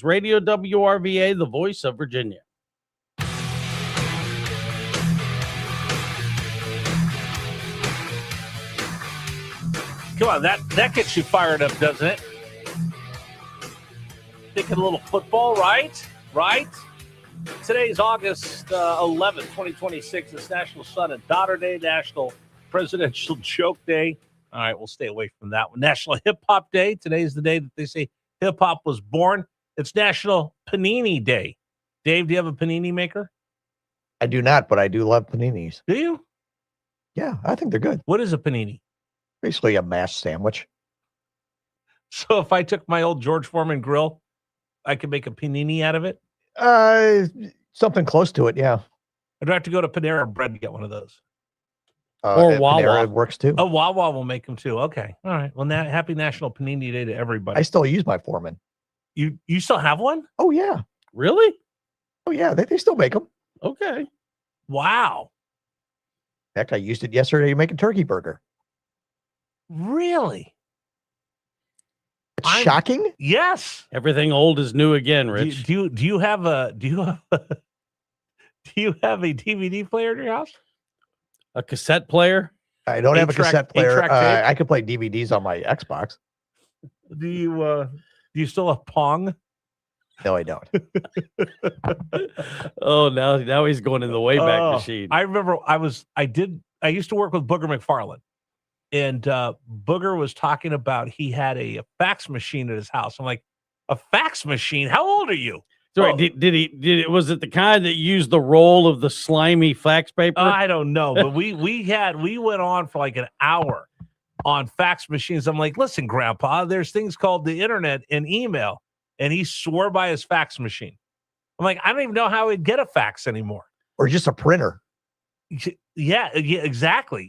Radio WRVA, the voice of Virginia. Come on, that gets you fired up, doesn't it? Thinking a little football, right? Right? Today's August 11th, 2026. It's National Son and Daughter Day, National Presidential Joke Day. All right, we'll stay away from that one. National Hip Hop Day. Today is the day that they say hip hop was born. It's National Panini Day. Dave, do you have a panini maker? I do not, but I do love paninis. Do you? Yeah, I think they're good. What is a panini? Basically a mashed sandwich. So if I took my old George Foreman grill, I could make a panini out of it? Something close to it, yeah. I'd have to go to Panera Bread to get one of those. Or Wawa. Panera works too. Oh, Wawa will make them too. Okay. All right. Well, happy National Panini Day to everybody. I still use my Foreman. You still have one? Oh, yeah. Really? Oh, yeah. They still make them. Okay. Wow. In fact, I used it yesterday to make a turkey burger. Really? It's shocking. Yes. Everything old is new again, Rich. Do you have a DVD player in your house? A cassette player? I don't have a cassette player. tape? I can play DVDs on my Xbox. Do you still have Pong? No, I don't. Oh, now he's going in the Wayback Machine. I remember I used to work with Booger McFarland, and Booger was talking about he had a fax machine at his house. I'm like, a fax machine? How old are you? Sorry, was it the kind that used the roll of the slimy fax paper? I don't know, but we went on for like an hour on fax machines. I'm like, listen, Grandpa, there's things called the internet and email. And he swore by his fax machine. I'm like, I don't even know how he'd get a fax anymore. Or just a printer. Yeah, exactly.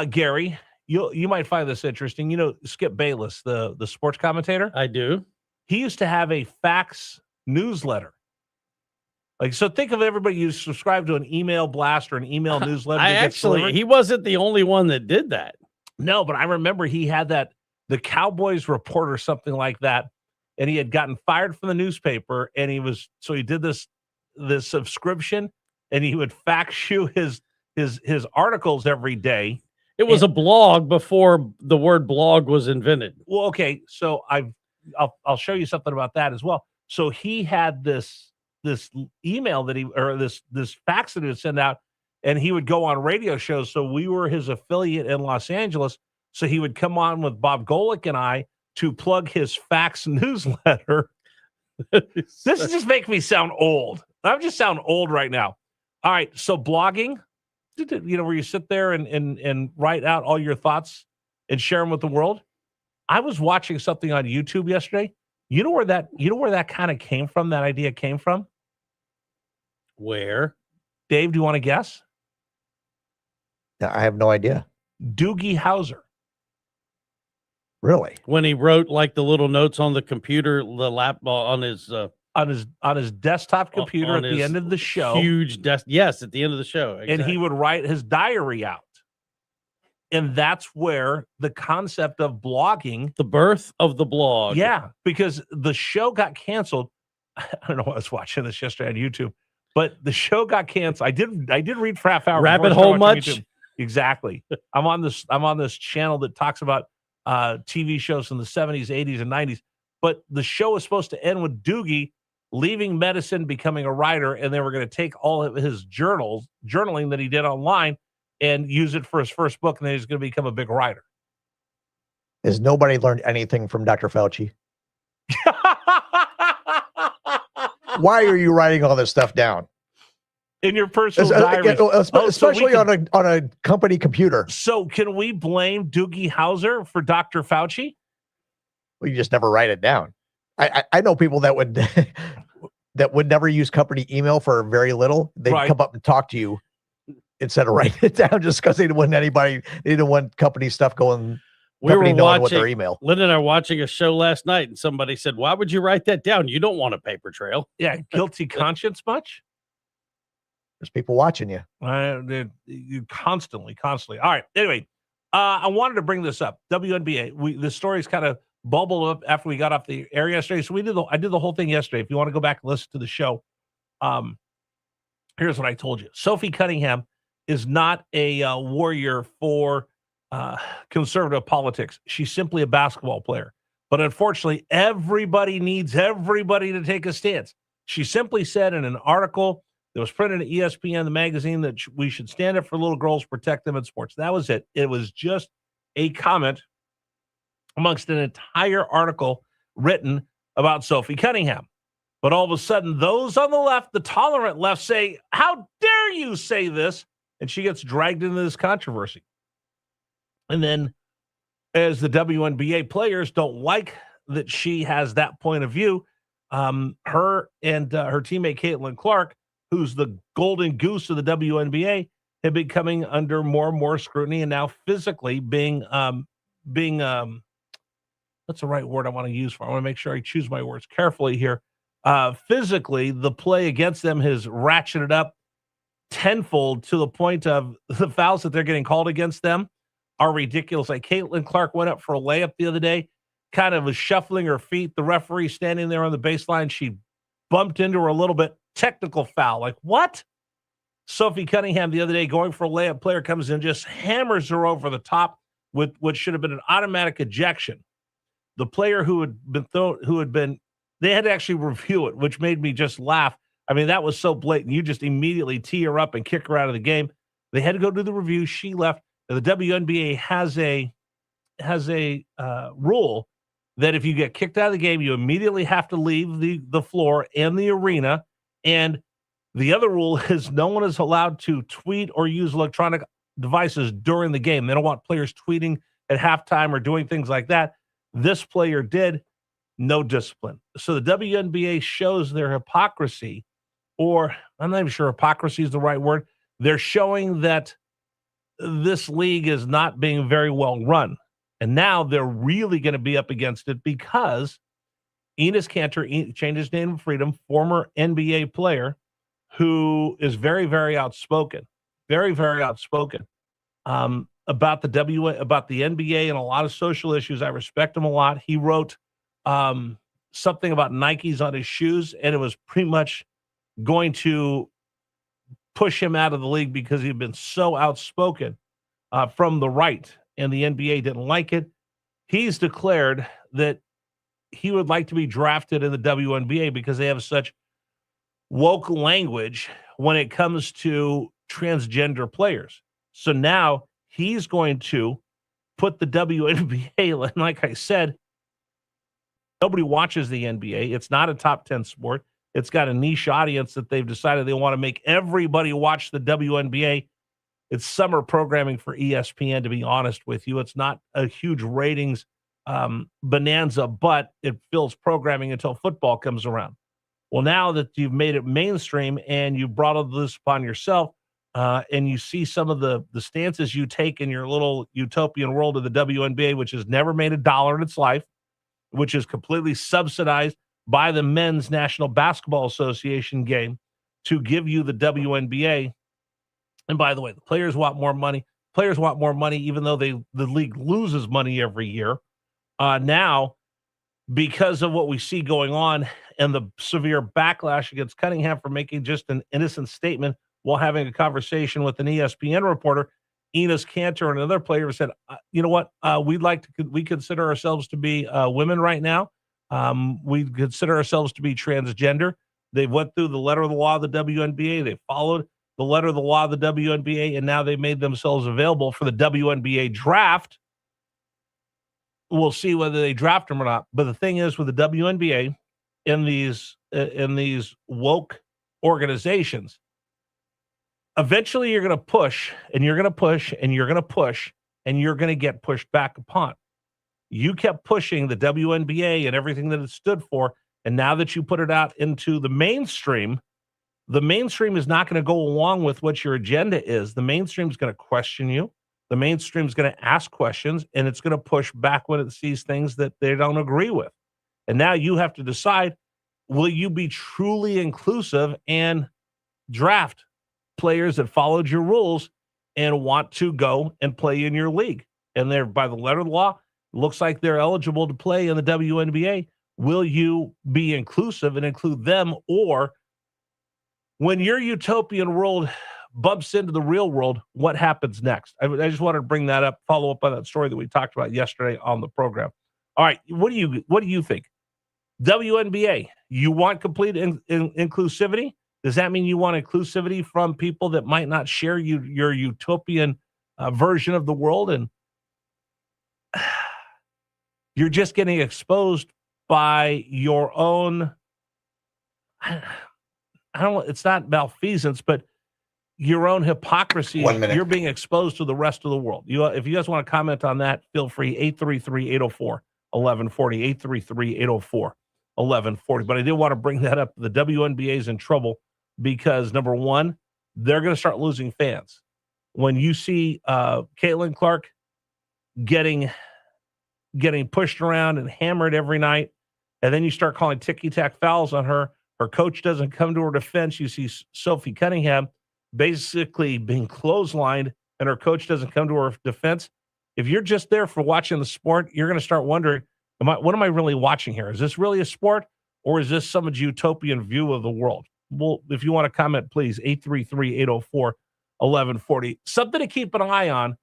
Gary, you might find this interesting. You know, Skip Bayless, the sports commentator? I do. He used to have a fax newsletter. Like, so think of everybody you subscribe to an email blast or an email newsletter. He wasn't the only one that did that. No, but I remember he had that, the Cowboys Report or something like that. And he had gotten fired from the newspaper, and he did this subscription, and he would fax you his articles every day. It was a blog before the word blog was invented. Well, okay, so I'll show you something about that as well. So he had this email this fax that he would send out, and he would go on radio shows. So we were his affiliate in Los Angeles. So he would come on with Bob Golick and I to plug his fax newsletter. This is just making me sound old. I just sound old right now. All right, so blogging, where you sit there and write out all your thoughts and share them with the world. I was watching something on YouTube yesterday. You know where that kind of came from? That idea came from? Where? Dave, do you want to guess? I have no idea. Doogie Howser. Really? When he wrote like the little notes on the computer, on his desktop computer at the end of the show. Huge desk. Yes, at the end of the show. Exactly. And he would write his diary out. And that's where the concept of blogging, the birth of the blog. Yeah, because the show got canceled. I don't know why I was watching this yesterday on YouTube, but the show got canceled. I did read for half hour. Rabbit hole much? YouTube. Exactly. I'm on this channel that talks about TV shows from the 70s, 80s, and 90s. But the show was supposed to end with Doogie leaving medicine, becoming a writer, and they were going to take all of his journaling that he did online and use it for his first book, and then he's going to become a big writer. Has nobody learned anything from Dr. Fauci? Why are you writing all this stuff down? In your personal diary, especially on a company computer. So can we blame Doogie Howser for Dr. Fauci? Well, you just never write it down. I know people that would that would never use company email for very little. They'd come up and talk to you instead of writing it down, just because they didn't want company stuff going. Company knowing what their email. Linda and I were watching a show last night, and somebody said, "Why would you write that down? You don't want a paper trail." Yeah, guilty conscience much? There's people watching you. You constantly. All right. Anyway, I wanted to bring this up. WNBA. The story's kind of bubbled up after we got off the air yesterday. So I did the whole thing yesterday. If you want to go back and listen to the show, here's what I told you. Sophie Cunningham is not a warrior for conservative politics. She's simply a basketball player. But unfortunately, everybody needs everybody to take a stance. She simply said in an article that was printed at ESPN, the magazine, that we should stand up for little girls, protect them in sports. That was it. It was just a comment amongst an entire article written about Sophie Cunningham. But all of a sudden, those on the left, the tolerant left, say, how dare you say this? And she gets dragged into this controversy. And then as the WNBA players don't like that she has that point of view, her and her teammate Caitlin Clark, who's the golden goose of the WNBA, have been coming under more and more scrutiny, and now physically being what's the right word I want to use for? I want to make sure I choose my words carefully here. Physically, the play against them has ratcheted up tenfold to the point of the fouls that they're getting called against them are ridiculous. Like Caitlin Clark went up for a layup the other day, kind of was shuffling her feet. The referee standing there on the baseline. She bumped into her a little bit. Technical foul. Like, what? Sophie Cunningham the other day going for a layup. Player comes in, just hammers her over the top with what should have been an automatic ejection. The player who had been they had to actually review it, which made me just laugh. I mean, that was so blatant. You just immediately tee her up and kick her out of the game. They had to go do the review. She left. The WNBA has a rule that if you get kicked out of the game, you immediately have to leave the floor and the arena. And the other rule is no one is allowed to tweet or use electronic devices during the game. They don't want players tweeting at halftime or doing things like that. This player did. No discipline. So the WNBA shows their hypocrisy, or I'm not even sure hypocrisy is the right word. They're showing that this league is not being very well run. And now they're really going to be up against it because Enes Kanter changed his name to Freedom, former NBA player who is very, very outspoken, very, very outspoken about the NBA and a lot of social issues. I respect him a lot. He wrote something about Nikes on his shoes, and it was pretty much going to push him out of the league because he'd been so outspoken from the right, and the NBA didn't like it. He's declared that he would like to be drafted in the WNBA because they have such woke language when it comes to transgender players. So now he's going to put the WNBA, like I said, nobody watches the NBA. It's not a top 10 sport. It's got a niche audience that they've decided they want to make everybody watch the WNBA. It's summer programming for ESPN, to be honest with you. It's not a huge ratings bonanza, but it fills programming until football comes around. Well, now that you've made it mainstream and you brought all this upon yourself, and you see some of the stances you take in your little utopian world of the WNBA, which has never made $1 in its life, which is completely subsidized by the Men's National Basketball Association game to give you the WNBA. And by the way, the players want more money. Players want more money, even though the league loses money every year. Now, because of what we see going on and the severe backlash against Cunningham for making just an innocent statement while having a conversation with an ESPN reporter, Enes Kanter and another player said, you know what, we consider ourselves to be women right now. We consider ourselves to be transgender. They went through the letter of the law of the WNBA. They followed the letter of the law of the WNBA, and now they made themselves available for the WNBA draft. We'll see whether they draft them or not. But the thing is, with the WNBA in these woke organizations, eventually you're going to push, and you're going to push, and you're going to push, and you're going to get pushed back upon. You kept pushing the WNBA and everything that it stood for, and now that you put it out into the mainstream is not going to go along with what your agenda is. The mainstream is going to question you. The mainstream is going to ask questions, and it's going to push back when it sees things that they don't agree with. And now you have to decide, will you be truly inclusive and draft players that followed your rules and want to go and play in your league? And they're, by the letter of the law, looks like they're eligible to play in the WNBA. Will you be inclusive and include them? Or when your utopian world bumps into the real world, what happens next? I just wanted to bring that up, follow up on that story that we talked about yesterday on the program. All right, what do you think? WNBA, you want complete inclusivity? Does that mean you want inclusivity from people that might not share your utopian version of the world, and you're just getting exposed by your own? I don't. It's not malfeasance, but your own hypocrisy. You're being exposed to the rest of the world. If you guys want to comment on that, feel free. 833-804-1140. 833-804-1140. But I did want to bring that up. The WNBA is in trouble because, number one, they're going to start losing fans. When you see Caitlin Clark getting pushed around and hammered every night, and then you start calling ticky-tack fouls on her, her coach doesn't come to her defense. You see Sophie Cunningham basically being clotheslined, and her coach doesn't come to her defense. If you're just there for watching the sport, you're going to start wondering, what am I really watching here? Is this really a sport, or is this some utopian view of the world? Well, if you want to comment, please, 833-804-1140. Something to keep an eye on.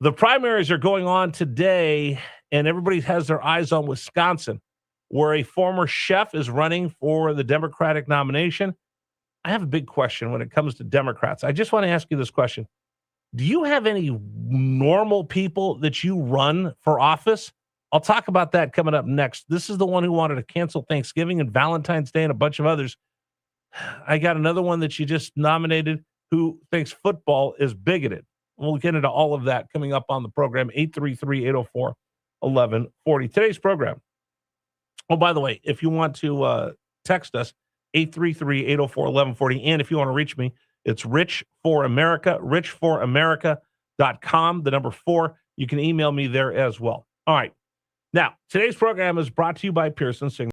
The primaries are going on today, and everybody has their eyes on Wisconsin, where a former chef is running for the Democratic nomination. I have a big question when it comes to Democrats. I just want to ask you this question. Do you have any normal people that you run for office? I'll talk about that coming up next. This is the one who wanted to cancel Thanksgiving and Valentine's Day and a bunch of others. I got another one that you just nominated who thinks football is bigoted. We'll get into all of that coming up on the program. 833-804-1140. Today's program. Oh, by the way, if you want to text us, 833-804-1140. And if you want to reach me, it's Rich for America, richforamerica.com, the number 4. You can email me there as well. All right. Now, today's program is brought to you by Pearson Signature.